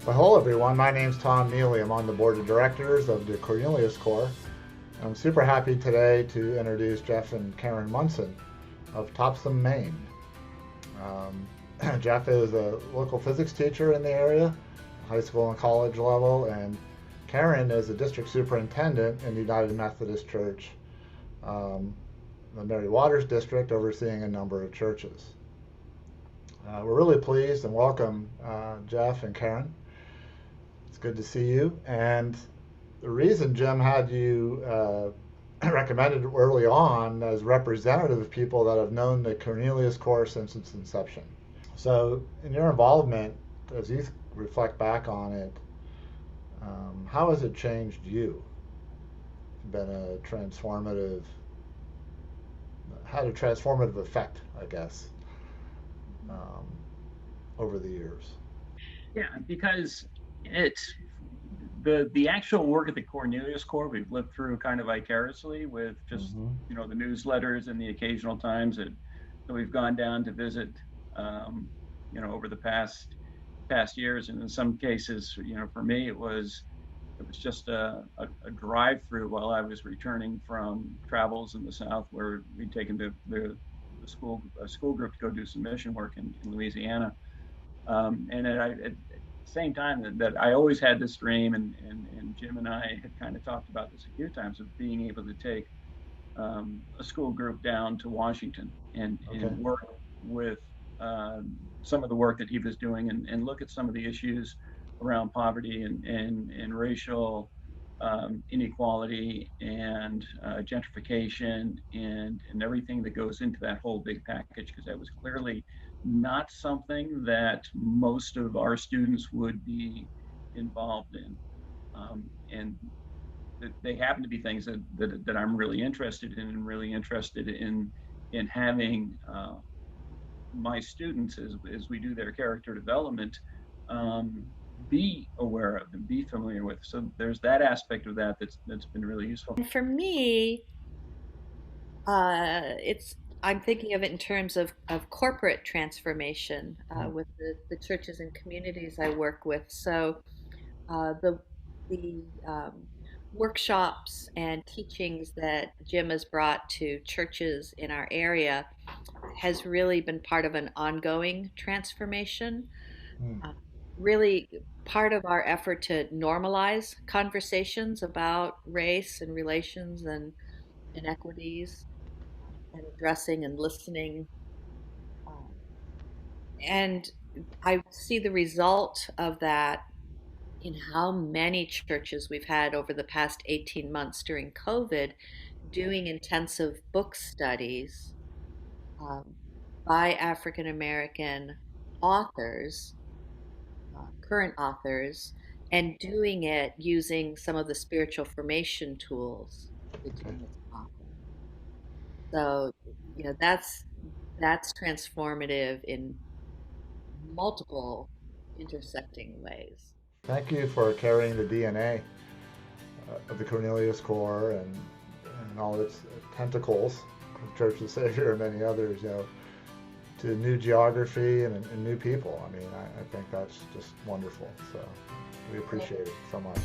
Well, hello everyone. My name's Tom Neely. I'm on the board of directors of the Cornelius Corps. I'm super happy today to introduce Jeff and Karen Munson of Topsom, Maine. Jeff is a local physics teacher in the area, high school and college level, and Karen is a district superintendent in the United Methodist Church, the Mary Waters district, overseeing a number of churches. We're really pleased and welcome Jeff and Karen. It's good to see you. And the reason Jim had you recommended early on as representative of people that have known the Cornelius Corps since its inception. So, in your involvement, as you reflect back on it, how has it changed you? Been a transformative, had a transformative effect, I guess, over the years. Yeah, because it's the actual work at the Cornelius Corps we've lived through kind of vicariously with just the newsletters and the occasional times that we've gone down to visit over the past years, and in some cases for me it was just a drive through while I was returning from travels in the South where we'd taken the school group to go do some mission work in Louisiana. And at the same time that I always had this dream, and Jim and I had kind of talked about this a few times, of being able to take a school group down to Washington and work with some of the work that he was doing and look at some of the issues around poverty and racial inequality and gentrification and everything that goes into that whole big package, because that was clearly not something that most of our students would be involved in. And they happen to be things that I'm really interested in, and really interested in having my students, as we do their character development, be aware of and be familiar with. So there's that aspect of that's been really useful. And for me, it's I'm thinking of it in terms of corporate transformation with the churches and communities I work with. So the workshops and teachings that Jim has brought to churches in our area has really been part of an ongoing transformation. Mm. Really part of our effort to normalize conversations about race and relations and inequities and addressing and listening. Um, and I see the result of that in how many churches we've had over the past 18 months during COVID doing intensive book studies um, by African American authors, current authors, and doing it using some of the spiritual formation tools that Jim has taught. So, that's transformative in multiple intersecting ways. Thank you for carrying the DNA of the Cornelius Corps and all its tentacles, Church of the Savior and many others, to new geography and new people. I mean, I think that's just wonderful. So we appreciate it so much.